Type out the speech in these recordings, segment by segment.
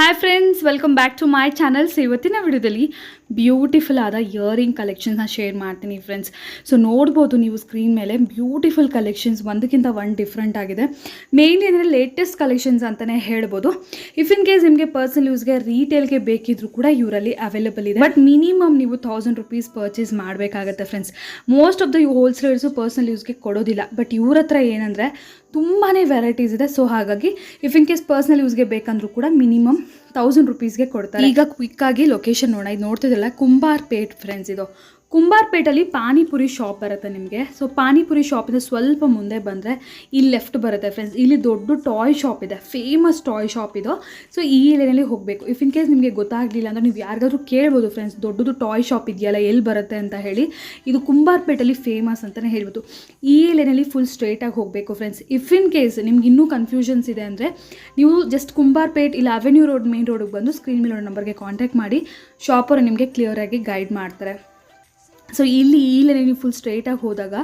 Hi friends, welcome back to my channel. So ಇವತ್ತಿನ ವಿಡಿಯೋದಲ್ಲಿ beautiful ಆದ ಇಯರಿಂಗ್ ಕಲೆಕ್ಷನ್ಸ್ನ ಶೇರ್ ಮಾಡ್ತೀನಿ ಫ್ರೆಂಡ್ಸ್. ಸೊ ನೋಡ್ಬೋದು ನೀವು ಸ್ಕ್ರೀನ್ ಮೇಲೆ ಬ್ಯೂಟಿಫುಲ್ ಕಲೆಕ್ಷನ್ಸ್ ಒಂದಕ್ಕಿಂತ ಒಂದು ಡಿಫ್ರೆಂಟ್ ಆಗಿದೆ. ಮೇಯ್ನ್ಲಿ ಅಂದರೆ ಲೇಟೆಸ್ಟ್ ಕಲೆಕ್ಷನ್ಸ್ ಅಂತಲೇ ಹೇಳ್ಬೋದು. ಇಫ್ ಇನ್ ಕೇಸ್ ನಿಮಗೆ ಪರ್ಸನಲ್ ಯೂಸ್ಗೆ ರೀಟೇಲ್ಗೆ ಬೇಕಿದ್ರು ಕೂಡ ಇವರಲ್ಲಿ ಅವೈಲೇಬಲ್ ಇದೆ. ಬಟ್ ಮಿನಿಮಮ್ ನೀವು 1000 rupees ಪರ್ಚೇಸ್ ಮಾಡಬೇಕಾಗತ್ತೆ friends. Most of the wholesalers personal ಯೂಸ್ಗೆ ಕೊಡೋದಿಲ್ಲ. ಬಟ್ ಇವ್ರ ಹತ್ರ ಏನಂದರೆ ತುಂಬಾ ವೆರೈಟೀಸ್ ಇದೆ. ಸೊ ಹಾಗಾಗಿ ಇಫ್ ಇನ್ ಕೇಸ್ ಪರ್ಸನಲ್ ಯೂಸ್ಗೆ ಬೇಕಂದ್ರೂ ಕೂಡ ಮಿನಿಮಮ್ 1000 rupeesಗೆ ಕೊಡ್ತಾರೆ. ಈಗ ಕ್ವಿಕ್ಕಾಗಿ ಲೊಕೇಶನ್ ನೋಡೋಣ. ಇದು ನೋಡ್ತಿದ್ದಲ್ಲ ಕುಂಬಾರ್ಪೇಟ್ ಫ್ರೆಂಡ್ಸ್. ಇದು ಕುಂಬಾರ್ಪೇಟಲ್ಲಿ ಪಾನಿಪುರಿ ಶಾಪ್ ಬರುತ್ತೆ ನಿಮಗೆ. ಸೊ ಪಾನಿಪುರಿ ಶಾಪಿಂದ ಸ್ವಲ್ಪ ಮುಂದೆ ಬಂದರೆ ಇಲ್ಲಿ ಲೆಫ್ಟ್ ಬರುತ್ತೆ ಫ್ರೆಂಡ್ಸ್. ಇಲ್ಲಿ ದೊಡ್ಡ ಟಾಯ್ ಶಾಪ್ ಇದೆ, ಫೇಮಸ್ ಟಾಯ್ ಶಾಪ್ ಇದು. ಸೊ ಈ ಏರಿಯಾದಲ್ಲಿ ಹೋಗಬೇಕು. ಇಫ್ ಇನ್ ಕೇಸ್ ನಿಮಗೆ ಗೊತ್ತಾಗಲಿಲ್ಲ ಅಂದರೆ ನೀವು ಯಾರಿಗಾದ್ರೂ ಕೇಳ್ಬೋದು ಫ್ರೆಂಡ್ಸ್, ದೊಡ್ಡದು ಟಾಯ್ ಶಾಪ್ ಇದೆಯಲ್ಲ ಎಲ್ಲಿ ಬರುತ್ತೆ ಅಂತ ಹೇಳಿ. ಇದು ಕುಂಬಾರ್ಪೇಟಲ್ಲಿ ಫೇಮಸ್ ಅಂತಲೇ ಹೇಳ್ಬೋದು. ಈ ಏರಿಯಾದಲ್ಲಿ ಫುಲ್ ಸ್ಟ್ರೇಟಾಗಿ ಹೋಗಬೇಕು ಫ್ರೆಂಡ್ಸ್. ಇಫ್ ಇನ್ ಕೇಸ್ ನಿಮ್ಗೆ ಇನ್ನೂ ಕನ್ಫ್ಯೂಷನ್ಸ್ ಇದೆ ಅಂದರೆ ನೀವು ಜಸ್ಟ್ ಕುಂಬಾರ್ಪೇಟ್ ಇಲ್ಲ ಅವೆನ್ಯೂ ರೋಡ್ ಮೇನ್ ರೋಡಿಗೆ ಬಂದು ಸ್ಕ್ರೀನ್ ಮೇಲೆ ನಂಬರ್ಗೆ ಕಾಂಟ್ಯಾಕ್ಟ್ ಮಾಡಿ ಶಾಪರು ನಿಮಗೆ ಕ್ಲಿಯರಾಗಿ ಗೈಡ್ ಮಾಡ್ತಾರೆ. ಸೊ ಇಲ್ಲಿ ನೀವು ಫುಲ್ ಸ್ಟ್ರೈಟಾಗಿ ಹೋದಾಗ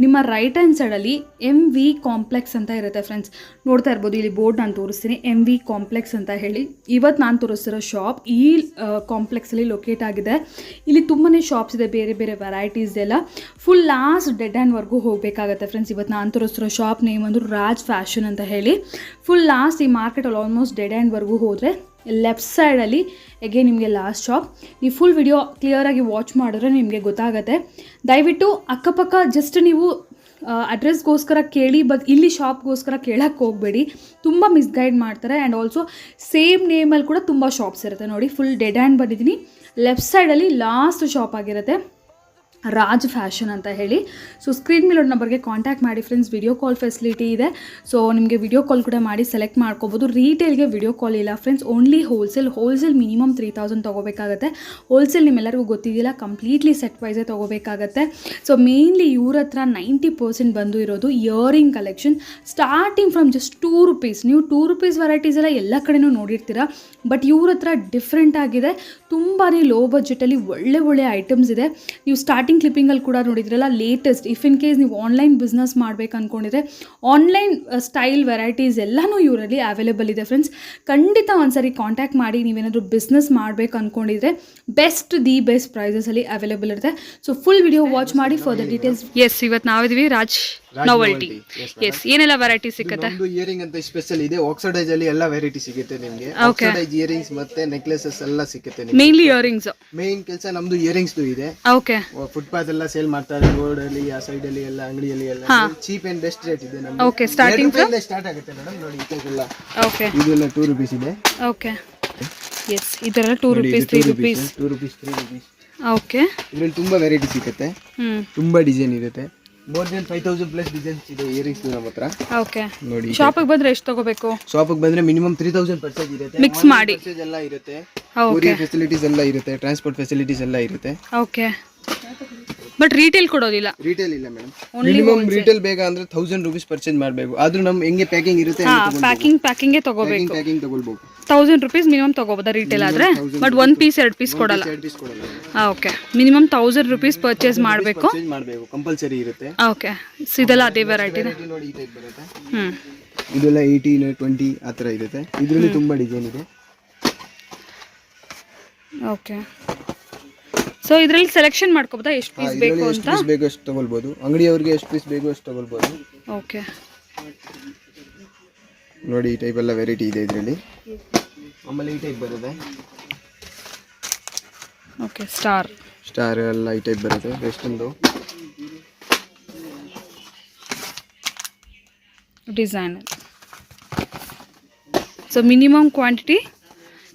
ನಿಮ್ಮ ರೈಟ್ ಹ್ಯಾಂಡ್ ಸೈಡಲ್ಲಿ MV ಕಾಂಪ್ಲೆಕ್ಸ್ ಅಂತ ಇರುತ್ತೆ ಫ್ರೆಂಡ್ಸ್. ನೋಡ್ತಾ ಇರ್ಬೋದು, ಇಲ್ಲಿ ಬೋರ್ಡ್ ನಾನು ತೋರಿಸ್ತೀನಿ, MV ಕಾಂಪ್ಲೆಕ್ಸ್ ಅಂತ ಹೇಳಿ. ಇವತ್ತು ನಾನು ತೋರಿಸ್ತಿರೋ ಶಾಪ್ ಈ ಕಾಂಪ್ಲೆಕ್ಸಲ್ಲಿ ಲೊಕೇಟ್ ಆಗಿದೆ. ಇಲ್ಲಿ ತುಂಬಾ ಶಾಪ್ಸ್ ಇದೆ, ಬೇರೆ ಬೇರೆ ವೆರೈಟೀಸ್ ಎಲ್ಲ. ಫುಲ್ ಲಾಸ್ಟ್ ಡೆಡ್ ಹ್ಯಾಂಡ್ವರೆಗೂ ಹೋಗಬೇಕಾಗತ್ತೆ ಫ್ರೆಂಡ್ಸ್. ಇವತ್ತು ನಾನು ತೋರಿಸ್ತಿರೋ ಶಾಪ್ ನೇಮ್ ಒಂದು ರಾಜ್ ಫ್ಯಾಷನ್ ಅಂತ ಹೇಳಿ. ಫುಲ್ ಲಾಸ್ಟ್ ಈ ಮಾರ್ಕೆಟಲ್ಲಿ ಆಲ್ಮೋಸ್ಟ್ ಡೆಡ್ ಹ್ಯಾಂಡ್ವರೆಗೂ ಹೋದರೆ ಲೆಫ್ಟ್ ಸೈಡಲ್ಲಿ ಎಗೇನ್ ನಿಮಗೆ ಲಾಸ್ಟ್ ಶಾಪ್. ನೀವು ಫುಲ್ ವಿಡಿಯೋ ಕ್ಲಿಯರಾಗಿ ವಾಚ್ ಮಾಡಿದ್ರೆ ನಿಮಗೆ ಗೊತ್ತಾಗುತ್ತೆ. ದಯವಿಟ್ಟು ಅಕ್ಕಪಕ್ಕ ಜಸ್ಟ್ ನೀವು ಅಡ್ರೆಸ್ಗೋಸ್ಕರ ಕೇಳಿ, ಬಟ್ ಇಲ್ಲಿ ಶಾಪ್ಗೋಸ್ಕರ ಕೇಳಕ್ಕೆ ಹೋಗಬೇಡಿ, ತುಂಬ ಮಿಸ್ಗೈಡ್ ಮಾಡ್ತಾರೆ. ಆ್ಯಂಡ್ ಆಲ್ಸೋ ಸೇಮ್ ನೇಮಲ್ಲಿ ಕೂಡ ತುಂಬ ಶಾಪ್ಸ್ ಇರುತ್ತೆ. ನೋಡಿ, ಫುಲ್ ಡೆಡ್ ಹ್ಯಾಂಡ್ ಬಂದಿದ್ದೀನಿ. ಲೆಫ್ಟ್ ಸೈಡಲ್ಲಿ ಲಾಸ್ಟ್ ಶಾಪ್ ಆಗಿರುತ್ತೆ ರಾಜ್ ಫ್ಯಾಷನ್ ಅಂತ ಹೇಳಿ. ಸೊ ಸ್ಕ್ರೀನ್ ಮೇಲೆ ನಂಬರ್ಗೆ ಕಾಂಟ್ಯಾಕ್ಟ್ ಮಾಡಿ ಫ್ರೆಂಡ್ಸ್. ವಿಡಿಯೋ ಕಾಲ್ ಫೆಸಿಲಿಟಿ ಇದೆ. ಸೊ ನಿಮಗೆ ವಿಡಿಯೋ ಕಾಲ್ ಕೂಡ ಮಾಡಿ ಸೆಲೆಕ್ಟ್ ಮಾಡ್ಕೋಬೋದು. ರೀಟೇಲ್ಗೆ ವಿಡಿಯೋ ಕಾಲ್ ಇಲ್ಲ ಫ್ರೆಂಡ್ಸ್, ಓನ್ಲಿ ಹೋಲ್ಸೇಲ್ ಮಿನಿಮಮ್ 3000 ತೊಗೋಬೇಕಾಗತ್ತೆ. ಹೋಲ್ಸೇಲ್ ನಿಮ್ಮೆಲ್ಲರಿಗೂ ಗೊತ್ತಿದೆಯಲ್ಲ, ಕಂಪ್ಲೀಟ್ಲಿ ಸೆಟ್ ವೈಸೇ ತೊಗೋಬೇಕಾಗತ್ತೆ. ಸೊ ಮೇನ್ಲಿ ಇವ್ರ ಹತ್ರ 90% ಬಂದು ಇರೋದು earring collection, starting from just 2 rupees. ನೀವು 2 rupees ವೆರೈಟೀಸ್ ಎಲ್ಲ ಕಡೆನೂ ನೋಡಿರ್ತೀರ. ಬಟ್ ಇವ್ರ ಹತ್ರ ಡಿಫ್ರೆಂಟ್ ಆಗಿದೆ, ತುಂಬಾ ಲೋ ಬಜೆಟಲ್ಲಿ ಒಳ್ಳೆ ಐಟಮ್ಸ್ ಇದೆ. ನೀವು ಸ್ಟಾರ್ಟಿಂಗ್ ಕ್ಲಿಪ್ಪಿಂಗಲ್ಲಿ ಕೂಡ ನೋಡಿದ್ರಲ್ಲ ಲೇಟೆಸ್ಟ್. ಇಫ್ ಇನ್ ಕೇಸ್ ನೀವು ಆನ್ಲೈನ್ ಬಿಸ್ನೆಸ್ ಮಾಡಬೇಕು ಅಂದ್ಕೊಂಡಿದ್ರೆ ಆನ್ಲೈನ್ ಸ್ಟೈಲ್ ವೆರೈಟೀಸ್ ಎಲ್ಲನೂ ಇವರಲ್ಲಿ ಅವೈಲೇಬಲ್ ಇದೆ ಫ್ರೆಂಡ್ಸ್. ಖಂಡಿತ ಒಂದ್ಸರಿ ಕಾಂಟ್ಯಾಕ್ಟ್ ಮಾಡಿ. ನೀವೇನಾದರೂ ಬಿಸ್ನೆಸ್ ಮಾಡಬೇಕು ಅಂದ್ಕೊಂಡಿದ್ರೆ ದಿ ಬೆಸ್ಟ್ ಪ್ರೈಸಸಲ್ಲಿ ಅವೈಲೇಬಲ್ ಇರುತ್ತೆ. ಸೊ ಫುಲ್ ವಿಡಿಯೋ ವಾಚ್ ಮಾಡಿ ಫಾರ್ ದ ಡೀಟೇಲ್ಸ್. ಎಸ್, ಇವತ್ತು ನಾವಿದ್ದೀವಿ ರಾಜ್ ನಾವೆಲ್ಟಿ. ಎಸ್, ಏನೆಲ್ಲ ವೆರೈಟಿ ಸಿಗುತ್ತೆ? ಒಂದು ಇಯರಿಂಗ್ ಅಂತ ಸ್ಪೆಷಲ್ ಇದೆ. ಆಕ್ಸಿಡೈಸ್ ಅಲ್ಲಿ ಎಲ್ಲ ವೆರೈಟಿ ಸಿಗುತ್ತೆ ನಿಮಗೆ. ಆಕ್ಸಿಡೈಸ್ ಇಯರಿಂಗ್ಸ್ ಮತ್ತೆ ನೆಕ್ಲೆಸಸ್ ಎಲ್ಲ ಸಿಗುತ್ತೆ ನಿಮಗೆ. ಮೇನ್ಲಿ ಇಯರಿಂಗ್ಸ್ ಮೇನ್ ಕೆಲಸ ನಮ್ದು ಇಯರಿಂಗ್ಸ್ ಇದೆ. ಓಕೆ, ಫುಟ್ಪಾತ್ ಎಲ್ಲ ಸೇಲ್ ಮಾಡ್ತಾರೆ, ರೋಡ್ ಅಲ್ಲಿ ಆ ಸೈಡ್ ಅಲ್ಲಿ ಎಲ್ಲ ಅಂಗಡಿಯಲ್ಲಿ ಎಲ್ಲ ಚೀಪ್ ಅಂಡ್ ಬೆಸ್ಟ್ ರೇಟ್ ಇದೆ ನಮ್ದು. ಓಕೆ, ಸ್ಟಾರ್ಟಿಂಗ್ ಸ್ಟಾರ್ಟ್ ಆಗುತ್ತೆ ಮೇಡಮ್. ನೋಡಿ ಇದೆಲ್ಲ. ಓಕೆ, ಇದೆಲ್ಲ 2 rupees ಇದೆ. ಓಕೆ, ಎಸ್, ಇದೆಲ್ಲ 2 rupees 3 rupees 2 rupees 3 rupees. Okay, ಇದರಲ್ಲಿ ತುಂಬಾ ವೆರೈಟಿ ಸಿಗುತ್ತೆ, ತುಂಬಾ ಡಿಸೈನ್ ಇರುತ್ತೆ. ಮೋರ್ ದೆನ್ 5000 ಪ್ಲಸ್ ಡಿಸೈನ್ಸ್ ಇದೆ ಇಯರಿಂಗ್ಸ್ ನಮ್ಮ ಹತ್ರ. ಓಕೆ, ನೋಡಿ ಶಾಪಿಗೆ ಬಂದ್ರೆ ಎಷ್ಟು ತಗೋಬೇಕು? ಶಾಪಿಗೆ ಬಂದ್ರೆ ಮಿನಿಮಮ್ 3000 ಪರ್ಚೇಸ್ ಇರುತ್ತೆ. ಮಿಕ್ಸ್ ಮಾಡಿ ಪರ್ಚೇಸ್ ಎಲ್ಲ ಇರುತ್ತೆ, ಕೊರಿಯರ್ ಫೆಸಿಲಿಟೀಸ್ ಎಲ್ಲ ಇರುತ್ತೆ, ಟ್ರಾನ್ಸ್ಪೋರ್ಟ್ ಫೆಸಿಲಿಟೀಸ್ ಎಲ್ಲ ಇರುತ್ತೆ. ಓಕೆ, ಬಟ್ ರೀಟೇಲ್ ಕೊಡೋದಿಲ್ಲ? ರೀಟೇಲ್ ಇಲ್ಲ ಮೇಡಮ್. ಮಿನಿಮಮ್ ರೀಟೇಲ್ ಬೇಗ ಅಂದ್ರೆ 1000 rupees ಪರ್ಚೇಸ್ ಮಾಡಬೇಕು. ಆದ್ರೂ ನಮ್ ಹೆಂಗೆ ಪ್ಯಾಕಿಂಗ್ ಇರುತ್ತೆ, ಪ್ಯಾಕಿಂಗ್ ತಗೋಬೇಕು. ಪ್ಯಾಕಿಂಗ್ ತಗೊಳ್ಬೇಕು. 1000 rupees ಮಿನಿಮಮ್ ತಗೋಬೋದಾ ರೀಟೇಲ್ ಆದ್ರೆ? ಬಟ್ 1 piece 2 piece ಕೊಡಲ್ಲ. ಓಕೆ, ಮಿನಿಮಮ್ 1000 rupees ಪರ್ಚೇಸ್ ಮಾಡಬೇಕು ಕಂಪಲ್ಸರಿ ಇರುತ್ತೆ. ಓಕೆ, ಇದೆಲ್ಲ ಅದೇ ವೆರೈಟಿ ನೋಡಿ. ಈ ಟೈಪ್ ಬರುತ್ತೆ. ಇದೆಲ್ಲ 18 20 ಆ ತರ ಇರುತ್ತೆ. ಇದರಲ್ಲಿ ತುಂಬಾ ಡಿಸೈನ್ ಇದೆ. ಓಕೆ, ಸೊ ಇದರಲ್ಲಿ ಸೆಲೆಕ್ಷನ್ ಮಾಡ್ಕೋಬೋದಾ ಎಷ್ಟು ಪೀಸ್ ಬೇಕು ಅಂತ? ಎಷ್ಟು ಪೀಸ್ ಬೇಕು ಅಷ್ಟು ತಗೊಳ್ಬಹುದು. ಅಂಗಡಿಯವರಿಗೆ ಎಷ್ಟು ಪೀಸ್ ಬೇಕು ಅಷ್ಟು ತಗೊಳ್ಬಹುದು. ಓಕೆ, ನೋಡಿ ಈ ಟೈಪ್ ಎಲ್ಲ ವೆರೈಟಿ ಇದೆ ಇದರಲ್ಲಿ. ಆಮೇಲೆ ಈ ಟೈಪ್ ಬರುತ್ತೆ. ಓಕೆ, ಸ್ಟಾರ್ ಎಲ್ಲ ಈ ಟೈಪ್ ಬರುತ್ತೆ. ಎಷ್ಟೊಂದು design. So minimum quantity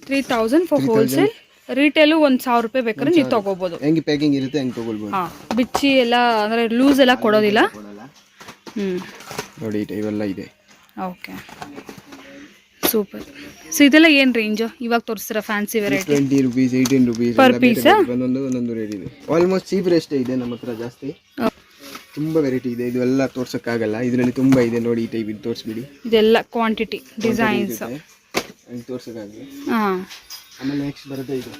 3000 for wholesale. Retail 1000 ರೂಪಾಯಿ ಬೇಕಾದ್ರೆ ನೀವು ತಗೋಬಹುದು. ಹೆಂಗೆ ಪ್ಯಾಕಿಂಗ್ ಇರುತ್ತೆ ಹಂಗೆ ತಗೊಳ್ಬಹುದು. ಬಿಚ್ಚಿ ಎಲ್ಲ ಅಂದ್ರೆ ಲೂಸ್ ಎಲ್ಲ ಕೊಡೋದಿಲ್ಲ. ನೋಡಿ ಈ ಟೈಪ್ ಎಲ್ಲ ಇದೆ. Okay, super. ಸೊ ಇದೆಲ್ಲ ಏನು ರೇಂಜ್ ಇವಾಗ ತೋರಿಸ್ತೀರಾ? Fancy variety 20 rupees 18 rupees per piece. ಒಂದೊಂದು ರೇಟ್ ಇದೆ. ಆಲ್ಮೋಸ್ಟ್ ಚೀಪ್ ರೇಟ್ ಇದೆ ನಮ್ಮ ಹತ್ರ. ಜಾಸ್ತಿ ತುಂಬಾ ವೆರೈಟಿ ಇದೆ. ಇದೆಲ್ಲ ತೋರ್ಸಕ್ಕಾಗಲ್ಲ, ಇದರಲ್ಲಿ ತುಂಬಾ ಇದೆ. ನೋಡಿ ಈ ಟೈಪ್ ಇದು ತೋರಿಸ್ಬಿಡಿ. ಇದೆಲ್ಲ ಕ್ವಾಂಟಿಟಿ ಡಿಸೈನ್ಸ್ ತೋರ್ಸಕ್ಕಾಗಲ್ಲ. ಹಾಂ, ಆಮೇಲೆ ನೆಕ್ಸ್ಟ್ ಬರುತ್ತೆ ಇದು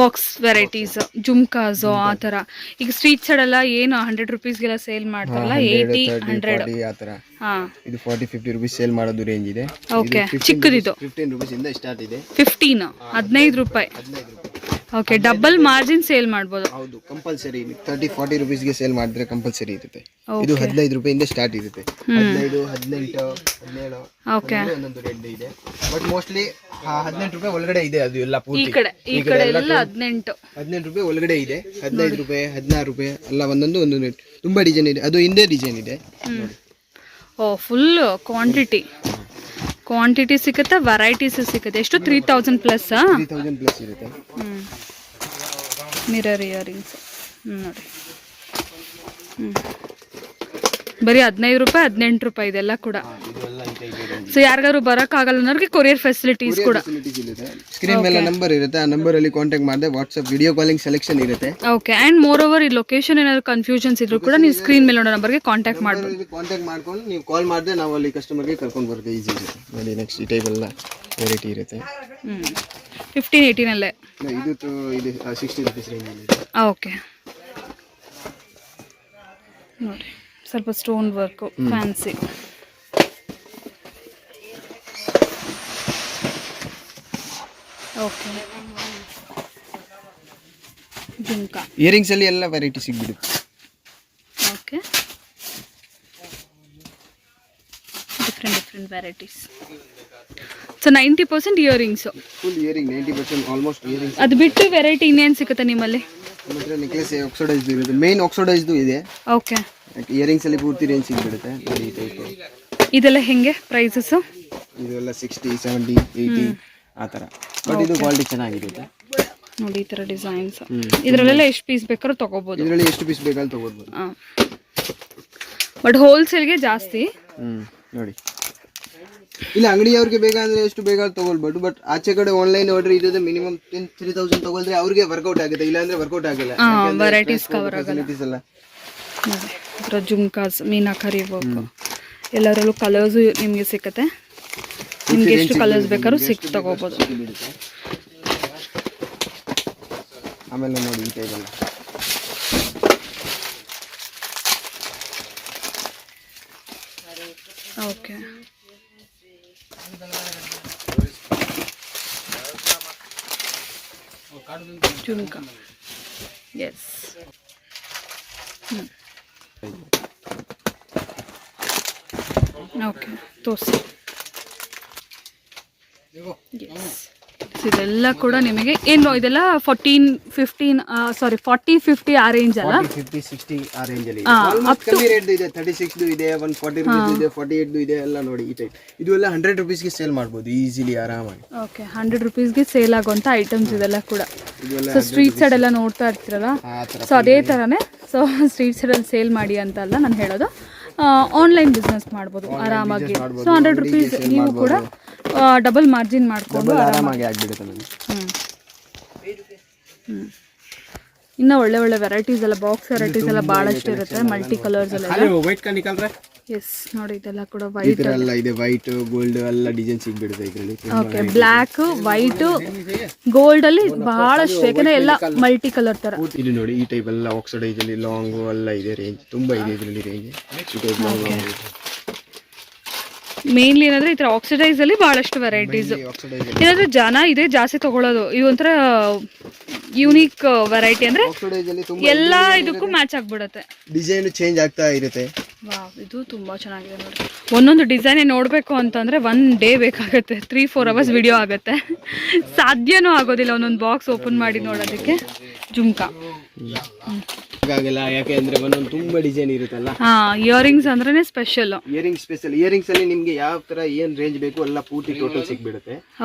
ಬಾಕ್ಸ್ ವೆರೈಟೀಸ್ ಜುಮ್ಕಾಸು ಆ ಥರ. ಈಗ ಸ್ಟ್ರೀಟ್ ಸೈಡ್ ಎಲ್ಲ ಏನು 100 ರುಪೀಸ್ಗೆಲ್ಲ ಸೇಲ್ ಮಾಡ್ತಾರಲ್ಲ, 80, 100. ಆ ಥರ. ಹಾಂ, ಇದು 40-50 ರುಪೀಸ್ ಸೇಲ್ ಮಾಡೋದು ರೇಂಜ್ ಇದೆ. ಓಕೆ, ಚಿಕ್ಕದಿದು 15 ರುಪೀಸಿಂದ ಸ್ಟಾರ್ಟ್ ಇದೆ. 15 ರೂಪಾಯಿ. ಓಕೆ, ಡಬಲ್ ಮಾರ್ಜಿನ್ ಸೇಲ್ ಮಾಡ್ಬೋದು. ಹೌದು, ಕಂಪಲ್ಸರಿ 30-40 ರುಪೀಸ್ಗೆ ಸೇಲ್ ಮಾಡಿದ್ರೆ ಕಂಪಲ್ಸರಿ ಇರುತ್ತೆ. ಇದು 15 ರೂಪಾಯಿಂದ ಸ್ಟಾರ್ಟ್ ಇರುತ್ತೆ. 15, 18, 17 ಓಕೆ, ಒಂದೊಂದು ರೇಟ್ ಇದೆ. ಬಟ್ ಮೋಸ್ಟ್ಲಿ 18 ರೂಪಾಯಿ ಒಳಗಡೆ ಇದೆ. ಅದು ಎಲ್ಲ ಈ ಪೂರ್ತಿ ಕಡೆ ಎಲ್ಲ 18 ರೂಪಾಯಿ ಒಳಗಡೆ ಇದೆ. 15 ರೂಪಾಯಿ, 16 ರೂಪಾಯಿ ಎಲ್ಲ ಒಂದೊಂದು ರೇಟ್. ತುಂಬಾ ಡಿಸೈನ್ ಇದೆ. ಅದು ಹಿಂದೆ ಡಿಸೈನ್ ಇದೆ. ಓ, ಫುಲ್ ಕ್ವಾಂಟಿಟಿ ಸಿಗುತ್ತೆ, ವೆರೈಟೀಸ್ ಸಿಗುತ್ತೆ. ಎಷ್ಟು 3000 ಪ್ಲಸ್? 3000 ಪ್ಲಸ್ ಇರುತ್ತೆ. ಮಿರರ್ ಇಯರಿಂಗ್ಸ್ ನೋಡಿ, ಬರೀ 15 ರೂಪಾಯಿ, 18 ರೂಪಾಯಿ ಇದೆಲ್ಲ ಕೂಡ. ಸೊ ಯಾರಿಗಾದ್ರು ಬರೋಕ್ಕಾಗಲ್ಲ ಅನ್ನೋರಿಗೆ ಕೊರಿಯರ್ ಫೆಸಿಲಿಟೀಸ್ ಕೂಡ. ಸ್ಕ್ರೀನ್ ಮೇಲೆ ನಂಬರ್ ಇರುತ್ತೆ. ಆ ನಂಬರ್ ಅಲ್ಲಿ ಕಾಂಟ್ಯಾಕ್ಟ್ ಮಾಡಿದ್ರೆ ವಾಟ್ಸ್ಆಪ್ ವಿಡಿಯೋ ಕಾಲಿಂಗ್ ಸೆಲೆಕ್ಷನ್ ಇರುತ್ತೆ. ಓಕೆ, ಅಂಡ್ ಮೋರ್ ಓವರ್ ಈ ಲೊಕೇಶನ್ ಏನಾದ್ರು ಕನ್ಫ್ಯೂಷನ್ಸ್ ಇದ್ರು ಕೂಡ ನೀವು ಸ್ಕ್ರೀನ್ ಮೇಲೆ ನೋಡೋ ನಂಬರ್ಗೆ ಕಾಂಟ್ಯಾಕ್ಟ್ ಮಾಡ್ಬೋದು. ಕಾಂಟ್ಯಾಕ್ಟ್ ಮಾಡ್ಕೊಂಡು ನೀವು ಕಾಲ್ ಮಾಡಿದ್ರೆ ನಾವು ಅಲ್ಲಿ ಕಸ್ಟಮರ್ಗೆ ಕರ್ಕೊಂಡು ಬರ್ತೀವಿ. ಈಸಿ ಇರುತ್ತೆ ನೋಡಿ. ನೆಕ್ಸ್ಟ್ ಈ ಟೈಪ್ ಎಲ್ಲ ವೆರೈಟಿ ಇರುತ್ತೆ. 15-18 ಇದು 60 ರುಪೀಸ್ ರೇಂಜ್ ಇದೆ. ಓಕೆ, ನೋಡಿ ಸ್ವಲ್ಪ stone work, fancy. Okay, jhumka earrings ಅಲ್ಲಿ ಎಲ್ಲ ವೆರೈಟಿ ಸಿಗ್ಬಿಡುತ್ತೆ. Okay, different varieties. So 90% earrings, full earring 90% almost earrings. ಅದು ಬಿಟ್ಟು ವೆರೈಟಿ ಇನ್ನೇನು ಸಿಗುತ್ತೆ ನಿಮ್ಮಲ್ಲಿ? ಮತ್ತೆ ನೆಕ್ಲೆಸ್ ಆಕ್ಸಿಡೈಸ್ಡ್ ಇರುತ್ತೆ. ಮೇನ್ ಆಕ್ಸಿಡೈಸ್ಡ್ ಇದೆ. ಓಕೆ, ಇಯರಿಂಗ್ಸ್ ಅಲ್ಲಿ ಪೂರ್ತಿ ರೇಂಜ್ ಸಿಗ್ಬಿಡುತ್ತೆ ನೋಡಿ. ಈ ಟೈಪ್ ಇದೆಲ್ಲ ಹೆಂಗೆ ಪ್ರೈಸಸ್? ಇದೆಲ್ಲ 60, 70, 80 ಆ ಥರ. ಬಟ್ ಇದು ಕ್ವಾಲಿಟಿ ಚೆನ್ನಾಗಿರುತ್ತೆ ನೋಡಿ. ಈ ಥರ ಡಿಸೈನ್ಸ್ ಇದರಲ್ಲೆಲ್ಲ ಎಷ್ಟು ಪೀಸ್ ಬೇಕಾದ್ರೂ ತಗೋಬೋದು. ಇದರಲ್ಲಿ ಎಷ್ಟು ಪೀಸ್ ಬೇಕಾದ್ರೂ ತಗೋಬೋದು. ಬಟ್ ಹೋಲ್ಸೇಲ್ಗೆ ಜಾಸ್ತಿ. ನೋಡಿ, ಇಲ್ಲ ಅಂಗಡಿಯವ್ರಿಗೆ ಬೇಕಾದ್ರೆ ಎಷ್ಟು ಬೇಕಾದ್ರೂ ತಗೊಳ್ಬೋದು. ಬಟ್ ಆಚೆ ಕಡೆ ಆನ್ಲೈನ್ ಆರ್ಡರ್ ಇರೋದು ಮಿನಿಮಮ್ 3,000 ತಗೊಳ್ದ್ರೆ ಅವ್ರಿಗೆ ವರ್ಕೌಟ್ ಆಗುತ್ತೆ. ಇಲ್ಲಾಂದ್ರೆ ವರ್ಕೌಟ್ ಆಗಲ್ಲ. ವೆರೈಟೀಸ್ ಕವರ್ ಆಗಲ್ಲ. ಜುಮ್ಕಾಸ್, ಮೀನಾಕರಿ ವರ್ಕ್ ಎಲ್ಲರಲ್ಲೂ ಕಲರ್ಸ್ ನಿಮಗೆ ಸಿಕ್ಕತ್ತೆ. ನಿಮ್ಗೆ ಎಷ್ಟು ಕಲರ್ಸ್ ಬೇಕಾದ್ರೂ ತಗೋಬೋದು. ಆಮೇಲೆ ನೋಡಿ ಈ ಟೈಪ್ ಎಲ್ಲ ಓಕೆ. ಜುಮ್ಕಾ, ಎಸ್. ಓಕೆ, ತೋರಿಸಿ. ಇದೆಲ್ಲ ಕೂಡ ನಿಮಗೆ ಏನು, ಇದೆಲ್ಲ 40-50 ಆ ರೇಂಜ್ ಅಲ್ಲ? 40-50-60 ಆ ರೇಂಜ್ ಅಲ್ಲಿ ಕಮ್ಮಿ ರೇಟ್ ಇದೆ. 36 ಇದೆ, 140 ರೂಪೀಸ್ ಇದೆ, 48 ಇದೆ ಎಲ್ಲ ನೋಡಿ. ಈ ಟೈಪ್ ಇದು ಎಲ್ಲ 100 ರೂಪೀಸ್ಗೆ ಸೇಲ್ ಮಾಡ್ಬೋದು ಈಸಿಲಿ, ಆರಾಮಾಗಿ. ಓಕೆ, 100 ರೂಪೀಸ್ಗೆ ಸೇಲ್ ಆಗುವಂಥ ಐಟಮ್ಸ್ ಇದೆಲ್ಲ ಕೂಡ. ಸೊ ಸ್ಟ್ರೀಟ್ ಸೈಡ್ ಎಲ್ಲ ನೋಡ್ತಾ ಇರ್ತೀರಲ್ಲ, ಸೊ ಅದೇ ಥರನೇ. ಸೊ ಸ್ಟ್ರೀಟ್ ಸೈಡಲ್ಲಿ ಸೇಲ್ ಮಾಡಿ ಅಂತ ಅಲ್ಲ ನಾನು ಹೇಳೋದು, ಆನ್ಲೈನ್ ಬಿಸ್ನೆಸ್ ಮಾಡ್ಬೋದು ಆರಾಮಾಗಿ. ಸೊ 100 ರೂಪೀಸ್ ನೀವು ಕೂಡ ಡಬಲ್ ಮಾರ್ಜಿನ್ ಮಾಡಿಕೊಂಡು ಆರಾಮಾಗಿ ಆಗಿಬಿಡುತ್ತೆ ನನಗೆ. ಇನ್ನೂ ಒಳ್ಳೆ ವೆರೈಟೀಸ್ ಎಲ್ಲ, ಬಾಕ್ಸ್ ವೆರೈಟೀಸ್ ಎಲ್ಲ ಭಾಳಷ್ಟು ಇರುತ್ತೆ. ಮಲ್ಟಿ ಕಲರ್ಸ್ ಎಲ್ಲ. ಎಸ್ ನೋಡಿ, ಇದೆಲ್ಲ ಕೂಡ ವೈಟ್ ಎಲ್ಲ ಇದೆ. ವೈಟ್, ಗೋಲ್ಡ್ ಎಲ್ಲ ಡಿಸೈನ್ ಸಿಗ್ಬಿಡುತ್ತೆ ಇದರಲ್ಲಿ. ಓಕೆ, ಬ್ಲ್ಯಾಕ್, ವೈಟ್, ಗೋಲ್ಡ್ ಅಲ್ಲಿ ಬಹಳಷ್ಟು, ಯಾಕಂದ್ರೆ ಎಲ್ಲ ಮಲ್ಟಿ ಕಲರ್ ತರ. ಇದು ನೋಡಿ, ಈ ಟೈಪ್ ಎಲ್ಲ ಆಕ್ಸಿಡೈಸ್ ಅಲ್ಲಿ ಲಾಂಗ್ ಎಲ್ಲ ಇದೆ. ರೇಂಜ್ ತುಂಬಾ ಇದೆ ಇದರಲ್ಲಿ ರೇಂಜ್. ಮೇನ್ಲಿ ಏನಂದ್ರೆ ಈ ತರ ಆಕ್ಸಿಡೈಸ್ ಅಲ್ಲಿ ಬಹಳಷ್ಟು ವೆರೈಟೀಸ್. ಏನಾದ್ರೆ ಜನ ಇದೆ ಜಾಸ್ತಿ ತಗೊಳ್ಳೋದು. ಇದು ಒಂಥರ ಯೂನಿಕ್ ವೆರೈಟಿ, ಅಂದ್ರೆ ಎಲ್ಲಾ ಇದಕ್ಕೂ ಮ್ಯಾಚ್ ಆಗ್ಬಿಡುತ್ತೆ. ಡಿಸೈನ್ ಚೇಂಜ್ ಆಗ್ತಾ ಇರುತ್ತೆ. ವಾವ್, ಇದು ತುಂಬಾ ಚೆನ್ನಾಗಿದೆ ನೋಡಿ. ಒಂದೊಂದು ಡಿಸೈನ್ ನೋಡ್ಬೇಕು ಅಂತಂದ್ರೆ 1 ಡೇ ಬೇಕಾಗುತ್ತೆ. 3-4 ಅವರ್ಸ್ ವಿಡಿಯೋ ಆಗುತ್ತೆ. ಸಾಧ್ಯನೂ ಆಗೋದಿಲ್ಲ ಒಂದೊಂದು ಬಾಕ್ಸ್ ಓಪನ್ ಮಾಡಿ ನೋಡೋದಕ್ಕೆ. ಜುಮ್ಕಾ ಆಗಲ್ಲ, ಯಾಕೆ ಅಂದ್ರೆ ಒಂದೊಂದು ತುಂಬಾ ಡಿಸೈನ್ ಇರುತ್ತಲ್ಲ. ಇಯರಿಂಗ್ಸ್ ಅಂದ್ರೇನೆ ಸ್ಪೆಷಲ್. ಇಯರಿಂಗ್ಸ್ ಅಲ್ಲಿ ನಿಮ್ಗೆ ಯಾವ ತರ ಏನ್ ರೇಂಜ್ ಬೇಕು ಎಲ್ಲ ಪೂರ್ತಿ ಟೋಟಲ್ ಸಿಗ್ಬಿಡುತ್ತೆ.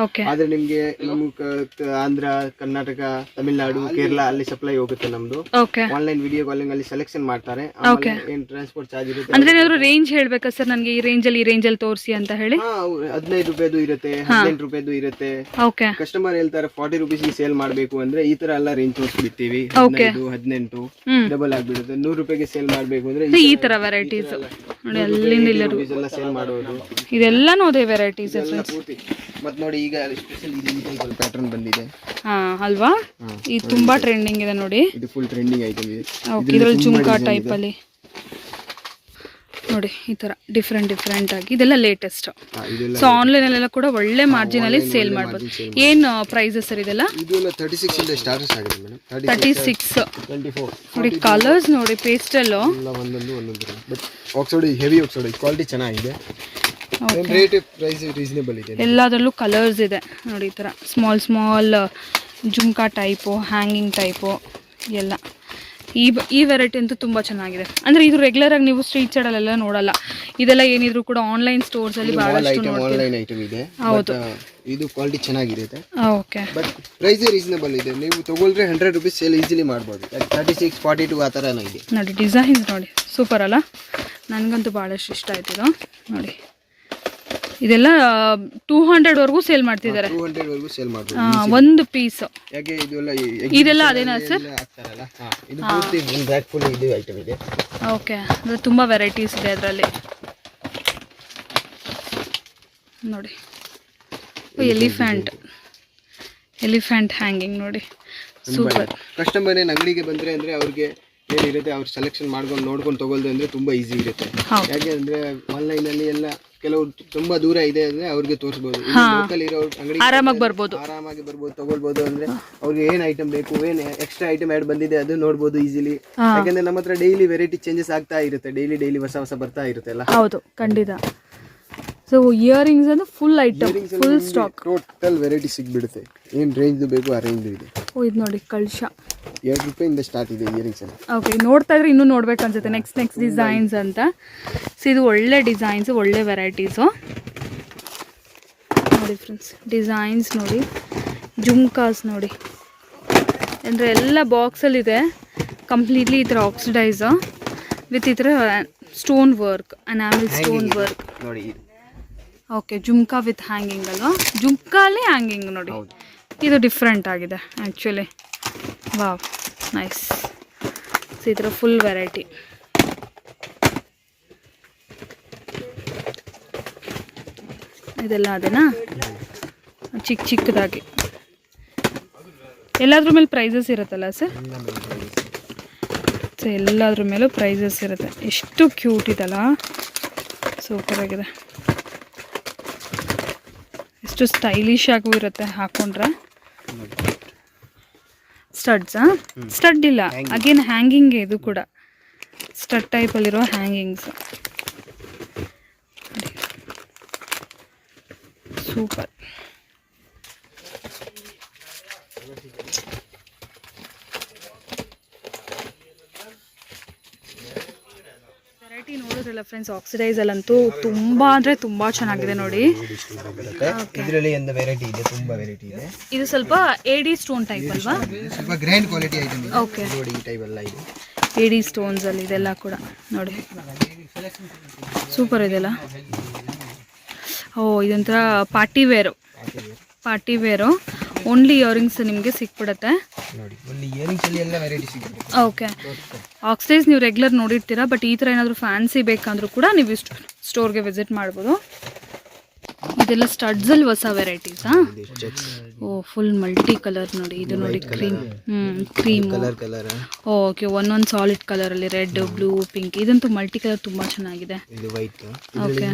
ಆದ್ರೆ ನಿಮ್ಗೆ ಆಂಧ್ರ, ಕರ್ನಾಟಕ, ತಮಿಳ್ನಾಡು, ಕೇರಳ ಅಲ್ಲಿ ಸಪ್ಲೈ ಹೋಗುತ್ತೆ ನಮ್ದು. ಆನ್ಲೈನ್ ವಿಡಿಯೋ ಕಾಲಿಂಗ್ ಅಲ್ಲಿ ಸೆಲೆಕ್ಷನ್ ಮಾಡ್ತಾರೆ. ಏನ್ ಟ್ರಾನ್ಸ್ಪೋರ್ಟ್ ಚಾರ್ಜ್ ಇರುತ್ತೆ. ಅಂದ್ರೆ ಏನಾದ್ರು ರೇಂಜ್ ಹೇಳ್ಬೇಕಾ ಸರ್ ನನಗೆ, ಈ ರೇಂಜ್ ಅಲ್ಲಿ ತೋರಿಸಿ ಅಂತ ಹೇಳಿ? 15 ರೂಪಾಯಿದು ಇರುತ್ತೆ, 18 ರೂಪಾಯಿದು ಇರುತ್ತೆ. ಕಸ್ಟಮರ್ ಹೇಳ್ತಾರೆ 40 ರೂಪೀಸ್ಗೆ ಸೇಲ್ ಮಾಡ್ಬೇಕು ಅಂದ್ರೆ ಈ ತರ ಎಲ್ಲ ರೇಂಜ್ ತೋರಿಸ್ಬಿಡ್ತೀವಿ. 15, 18, ಡಬಲ್ ಆಗಿಬಿಡುತ್ತೆ. 100 ರೂಪಾಯಿಗೆ ಸೇಲ್ ಮಾಡಬೇಕು ಅಂದ್ರೆ ಈ ತರ ವೆರೈಟೀಸ್ ನೋಡಿ, ಅಲ್ಲಿಂದ ಇಲ್ಲರೂ ಇದೆಲ್ಲ ಸೇಲ್ ಮಾಡೋದು. ಇದೆಲ್ಲಾನು ಅದೇ ವೆರೈಟೀಸ್ ಪೂರ್ತಿ. ಮತ್ತೆ ನೋಡಿ ಈಗ ಸ್ಪೆಷಲ್ ಇದು ಈ ಟೈಪ್ ಪ್ಯಾಟರ್ನ್ ಬಂದಿದೆ. ಅಲ್ವಾ, ಇದು ತುಂಬಾ ಟ್ರೆಂಡಿಂಗ್ ಇದೆ ನೋಡಿ. ಇದು ಫುಲ್ ಟ್ರೆಂಡಿಂಗ್ ಐಟಮ್ ಇದೆ. ಇದರಲ್ಲಿ ಜುಮ್ಕಾ ಟೈಪ್ ಅಲ್ಲಿ ನೋಡಿ, ಈ ತರ ಡಿಫ್ರೆಂಟ್ ಆಗಿ ಇದೆಲ್ಲ ಲೇಟೆಸ್ಟ್. ಸೊ ಆನ್ಲೈನ್ ಅಲ್ಲೆಲ್ಲ ಕೂಡ ಒಳ್ಳೆ ಮಾರ್ಜಿನ್ ಅಲ್ಲಿ ಸೇಲ್ ಮಾಡ್ಬೋದು. ಏನ್ ಪ್ರೈಸಸ್ ಸರ್ ಇದೆಲ್ಲ? ಇದೆಲ್ಲ 36 ಇಂದ ಸ್ಟಾರ್ಟ್ ಆಗಿದೆ ಮೇಡಮ್. 36 24 ನೋಡಿ, ಕಲರ್ಸ್ ನೋಡಿ, ಪೇಸ್ಟಲ್ ಎಲ್ಲ ಒಂದೊಂದು but oxide heavy oxide quality ಚೆನ್ನಾಗಿದೆ. ರೇಟ್ ಪ್ರೈಸ್ ರೀಸನೇಬಲ್ ಇದೆ. ಎಲ್ಲದರಲ್ಲೂ ಕಲರ್ಸ್ ಇದೆ ನೋಡಿ, ಈ ತರ small jhumka type, hanging type ಎಲ್ಲ. ಈ ವೆರೈಟಿ ಅಂತೂ ತುಂಬ ಚೆನ್ನಾಗಿದೆ. ಅಂದರೆ ಇದು ರೆಗ್ಯುಲರ್ ಆಗಿ ನೀವು ಸ್ಟ್ರೀಟ್ ಸೈಡಲ್ಲೆಲ್ಲ ನೋಡಲ್ಲ. ಇದೆಲ್ಲ ಏನಿದ್ರು ಕೂಡ ಆನ್ಲೈನ್ ಸ್ಟೋರ್ಸ್ ಅಲ್ಲಿ ಬಹಳಷ್ಟು ಆನ್ಲೈನ್ ಐಟಮ್ ಇದೆ. ಹೌದು, ಇದು ಕ್ವಾಲಿಟಿ ಚೆನ್ನಾಗಿದೆ. ಓಕೆ, ಬಟ್ ಪ್ರೈಸ್ ರೀಸನೇಬಲ್ ಇದೆ. ನೀವು ತಗೊಳ್ರೆ 100 ರೂಪೀಸ್ ಸೇಲ್ ಈಸಿಲಿ ಮಾಡ್ಬೋದು. 36, 42 ಆ ಥರನೂ ಇದೆ ನೋಡಿ. ಡಿಸೈನ್ಸ್ ನೋಡಿ, ಸೂಪರ್ ಅಲ್ಲ? ನನಗಂತೂ ಭಾಳಷ್ಟು ಇಷ್ಟ ಆಯ್ತು ಇದು ನೋಡಿ. ಇದೆಲ್ಲ 200 ವರೆಗೂ ಸೇಲ್ ಮಾಡ್ತಿದ್ದಾರೆ. 200 ವರೆಗೂ ಸೇಲ್ ಮಾಡ್ಬೋದು ಒಂದು ಪೀಸ್. ಯಾಕೆ ಇದೆಲ್ಲ ಅದೇನಾ ಸರ್? ಹಾಕ್ತಾರಲ್ಲ, ಇದು ಪೂರ್ತಿ ಒಂದು ಬ್ಯಾಗ್ ಫುಲ್ ಇದು ಐಟಮ್ ಇದೆ. ಓಕೆ, ಅಂದರೆ ತುಂಬ ವೆರೈಟೀಸ್ ಇದೆ ಅದರಲ್ಲಿ ನೋಡಿ. ಎಲಿಫೆಂಟ್ ಹ್ಯಾಂಗಿಂಗ್ ನೋಡಿ, ಸೂಪರ್. ಕಸ್ಟಮರ್ ಏನು ಅಂಗಡಿಗೆ ಬಂದರೆ ಅಂದರೆ ಅವ್ರಿಗೆ ಏನಿರುತ್ತೆ ಅವ್ರು ಸೆಲೆಕ್ಷನ್ ಮಾಡ್ಕೊಂಡು ನೋಡ್ಕೊಂಡು ತಗೊಳ್ದು ಅಂದರೆ ತುಂಬ ಈಸಿ ಇರುತ್ತೆ. ಯಾಕೆ ಅಂದರೆ ಆನ್ಲೈನಲ್ಲಿ ಎಲ್ಲ ಕೆಲವು ತುಂಬಾ ದೂರ ಇದೆ ಅಂದ್ರೆ ಅವ್ರಿಗೆ ತೋರಿಸಬಹುದು. ಲೋಕಲ್ ಇರೋ ಅಂಗಡಿ ಆರಾಮಾಗಿ ಬರ್ಬೋದು, ತಗೊಳ್ಬಹುದು. ಅಂದ್ರೆ ಅವ್ರಿಗೆ ಏನ್ ಐಟಮ್ ಬೇಕು, ಏನ್ ಎಕ್ಸ್ಟ್ರಾ ಐಟಮ್ ಆಡ್ ಬಂದಿದೆ ಅದು ನೋಡಬಹುದು ಈಸಿಲಿ. ಯಾಕಂದ್ರೆ ನಮ್ಮ ಹತ್ರ ಡೈಲಿ ವೆರೈಟಿ ಚೇಂಜಸ್ ಆಗ್ತಾ ಇರುತ್ತೆ. ಡೈಲಿ ಹೊಸ ಬರ್ತಾ ಇರುತ್ತೆ ಅಲ್ಲ. ಹೌದು, ಖಂಡಿತ. ಸೊ ಇಯರಿಂಗ್ಸ್ ಅಂದ್ರೆ full item, full stock, total variety ಸಿಗ್ಬಿಡುತ್ತೆ. ಏನ್ ರೇಂಜ್ ಬೇಕು ಆ ರೇಂಜ್ ಇದೆ. ಇದು ನೋಡಿ, ಕಳ್ಶ 2 ರೂಪಾಯಿಂದ ಸ್ಟಾರ್ಟ್ ಇದೆ ಇಯರಿಂಗ್ಸ್ ಎಲ್ಲ. ಓಕೆ, ನೋಡ್ತಾ ಇದ್ರೆ ಇನ್ನೂ ನೋಡ್ಬೇಕು ಅನ್ಸುತ್ತೆ. ನೆಕ್ಸ್ಟ್ ಡಿಸೈನ್ಸ್ ಅಂತ. ಸೊ ಇದು ಒಳ್ಳೆ ಡಿಸೈನ್ಸ್, ಒಳ್ಳೆ ವೆರೈಟೀಸು ನೋಡಿ ಫ್ರೆಂಡ್ಸ್. ಡಿಸೈನ್ಸ್ ನೋಡಿ, ಜುಮ್ಕಾಸ್ ನೋಡಿ, ಅಂದರೆ ಎಲ್ಲ ಬಾಕ್ಸಲ್ಲಿದೆ ಕಂಪ್ಲೀಟ್ಲಿ. ಈ ಥರ ಆಕ್ಸಿಡೈಸ್ ವಿತ್ ಈ ಥರ ಸ್ಟೋನ್ ವರ್ಕ್, ಅನಾಮಿಲ್ ಸ್ಟೋನ್ ವರ್ಕ್ ನೋಡಿ. ಓಕೆ, ಜುಮ್ಕಾ ವಿತ್ ಹ್ಯಾಂಗಿಂಗ್ ಅಲ್ವಾ? ಜುಮ್ಕಾಲಿ ಹ್ಯಾಂಗಿಂಗ್ ನೋಡಿ, ಇದು ಡಿಫ್ರೆಂಟ್ ಆಗಿದೆ ಆ್ಯಕ್ಚುಲಿ. Wow, nice. ಸೊ ಈ ಥರ ಫುಲ್ ವೆರೈಟಿ. ಇದೆಲ್ಲ ಅದೇನಾ, ಚಿಕ್ಕದಾಗಿ. ಎಲ್ಲಾದ್ರ ಮೇಲೆ ಪ್ರೈಸಸ್ ಇರುತ್ತಲ್ಲ ಸರ್? ಸೊ ಎಲ್ಲಾದ್ರ ಮೇಲೂ ಪ್ರೈಸಸ್ ಇರುತ್ತೆ. ಎಷ್ಟು ಕ್ಯೂಟ್ ಇದಲ್ಲ, ಸೂಪರ್ ಆಗಿದೆ. ಎಷ್ಟು ಸ್ಟೈಲಿಶ್ ಆಗೂ ಇರುತ್ತೆ ಹಾಕೊಂಡ್ರೆ. ಸ್ಟಡ್ ಇಲ್ಲ, ಅಗೇನ್ ಹ್ಯಾಂಗಿಂಗ್. ಇದು ಕೂಡ ಸ್ಟಡ್ ಟೈಪಲ್ಲಿರೋ ಹ್ಯಾಂಗಿಂಗ್ಸ್, ಸೂಪರ್. ವೆರೈಟಿ ನೋಡಿದ್ರಲ್ಲ ಫ್ರೆಂಡ್ಸ್, ಆಕ್ಸಿಡೈಸ್ ಅಲ್ಲಂತೂ ತುಂಬಾ ಅಂದ್ರೆ ತುಂಬಾ ಚೆನ್ನಾಗಿದೆ ನೋಡಿ. ಇದರಲ್ಲಿ ಒಂದು ವೆರೈಟಿ ಇದೆ, ತುಂಬಾ ವೆರೈಟಿ ಇದೆ. ಇದು ಸ್ವಲ್ಪ ಎಡಿ ಸ್ಟೋನ್ ಟೈಪ್ ಅಲ್ವಾ? ಸ್ವಲ್ಪ ಗ್ರ್ಯಾಂಡ್ ಕ್ವಾಲಿಟಿ ಐಟಮ್ ಇದೆ. ಓಕೆ, ನೋಡಿ ಈ ಟೈಪ್ ಎಲ್ಲ ಇದೆ. ಎಡಿ ಸ್ಟೋನ್ಸ್ ಅಲ್ಲಿ ಇದೆಲ್ಲ ಕೂಡ ನೋಡಿ, ಸೂಪರ್ ಇದೆಲ್ಲ. ಓ, ಇದೊಂಥರ ಪಾರ್ಟಿ ವೇರು. ಓನ್ಲಿ ಇಯರಿಂಗ್ಸ್ ನಿಮಗೆ ಸಿಕ್ಬಿಡುತ್ತೆ ನೋಡಿ. ಓನ್ಲಿ ಇಯರಿಂಗ್ಸ್ ಅಲ್ಲಿ ಎಲ್ಲ ವೆರೈಟಿ ಸಿಗುತ್ತೆ. ಓಕೆ, ಆಕ್ಸಿಡೈಸ್ ನೀವು ರೆಗ್ಯುಲರ್ ನೋಡಿರ್ತೀರಾ, ಬಟ್ ಈ ಥರ ಏನಾದರೂ ಫ್ಯಾನ್ಸಿ ಬೇಕಂದ್ರೂ ಕೂಡ ನೀವು ಸ್ಟೋರ್ಗೆ ವಿಸಿಟ್ ಮಾಡ್ಬೋದು. ಇದೆಲ್ಲ ಸ್ಟಡ್ಸಲ್ಲಿ ಹೊಸ ವೆರೈಟೀಸಾ? ಓ, ಫುಲ್ ಮಲ್ಟಿ ಕಲರ್ ನೋಡಿ. ಇದು ನೋಡಿ, ಕ್ರೀಮ್ ಕಲರ್. ಓಕೆ, ಒಂದೊಂದು ಸಾಲಿಡ್ ಕಲರಲ್ಲಿ ರೆಡ್, ಬ್ಲೂ, ಪಿಂಕ್. ಇದಂತೂ ಮಲ್ಟಿ ಕಲರ್ ತುಂಬ ಚೆನ್ನಾಗಿದೆ. Okay,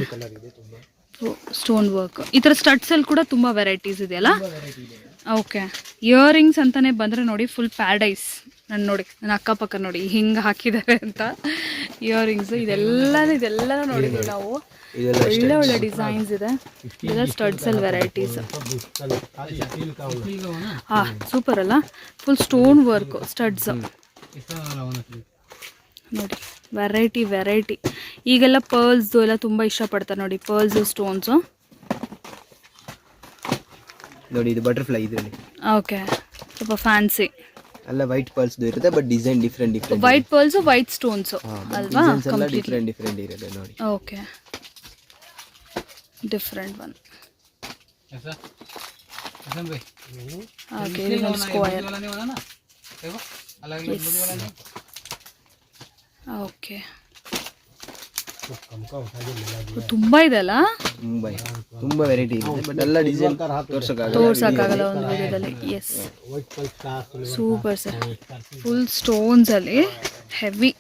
stone work. ಈ ಥರ ಸ್ಟಡ್ಸಲ್ಲಿ ಕೂಡ ತುಂಬ ವೆರೈಟೀಸ್ ಇದೆಯಲ್ಲ? ಓಕೆ, ಇಯರಿಂಗ್ಸ್ ಅಂತಾನೆ ಬಂದರೆ ನೋಡಿ, ಫುಲ್ ಪ್ಯಾರಡೈಸ್. ನೋಡಿ, ನನ್ನ ಅಕ್ಕಪಕ್ಕ ನೋಡಿ ಹಿಂಗೆ ಹಾಕಿದ್ದಾರೆ ಅಂತ ಇಯರಿಂಗ್ಸ್. ಇದೆಲ್ಲ ನೋಡಿದ್ವಿ ನಾವು. ಒಳ್ಳೆ ಡಿಸೈನ್ಸ್ ಇದೆ. ಇದೆಲ್ಲ ಸ್ಟಡ್ಸಲ್ಲಿ ವೆರೈಟೀಸ್. ಸೂಪರ್ ಅಲ್ಲ? ಫುಲ್ ಸ್ಟೋನ್ ವರ್ಕ್ ಸ್ಟಡ್ಸ್ ನೋಡಿ. ವೆರೈಟಿ. ಈಗೆಲ್ಲ ಪರ್ಲ್ಸ್ದು ಎಲ್ಲ ತುಂಬ ಇಷ್ಟಪಡ್ತಾರೆ ನೋಡಿ, ಪರ್ಲ್ಸು, ಸ್ಟೋನ್ಸು ನೋಡಿ. ಇದು ಬಟರ್ಫ್ಲೈ ಇದರಲ್ಲಿ. ಓಕೆ, ಸ್ವಲ್ಪ ಫ್ಯಾನ್ಸಿ ಅಲ್ಲ. ವೈಟ್ ಪರ್ಲ್ಸ್ ಇರುತ್ತೆ, but design different. White pearls, white stones ಅಲ್ವಾ? ಡಿಫ್ರೆಂಟ್ ಇರುತ್ತೆ ನೋಡಿ. Okay, different one. Okay, square. Okay, ತುಂಬ ಇದೆ ಅಲ್ಲ, ತುಂಬಾ ವೆರೈಟಿ ಇದೆ, ಬಟ್ ಎಲ್ಲ ಡಿಸೈನ್ ತೋರ್ಸೋಕ್ಕಾಗಲ್ಲ ಒಂದು ವಿಡಿಯೋದಲ್ಲಿ. Yes, super sir. ಫುಲ್ ಸ್ಟೋನ್ಸಲ್ಲಿ ಹೆವಿ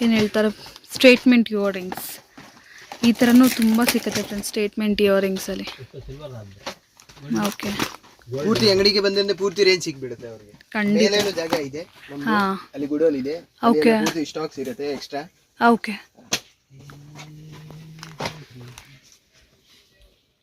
ಏನು ಹೇಳ್ತಾರೆ ಸ್ಟೇಟ್ಮೆಂಟ್ ಇಯರಿಂಗ್ಸ್, ಈ ಥರನೂ ತುಂಬ ಸಿಗುತ್ತೆ ಫ್ರೆಂಡ್ಸ್ ಸ್ಟೇಟ್ಮೆಂಟ್ ಇಯರಿಂಗ್ಸಲ್ಲಿ. ಓಕೆ, ಪೂರ್ತಿ ಅಂಗಡಿಗೆ ಬಂದ್ರೆ ಪೂರ್ತಿ ರೇಂಜ್ ಸಿಕ್ಬಿಡುತ್ತೆ ಅವ್ರಿಗೆ. ಖಂಡಿತ. ಜಾಗ ಇದೆ ಹಾಂ, ಅಲ್ಲಿ ಗುಡೋಲ್ ಇದೆ, ಓಕೆ, ಪೂರ್ತಿ ಸ್ಟಾಕ್ಸ್ ಇರುತ್ತೆ ಎಕ್ಸ್ಟ್ರಾ. ಓಕೆ.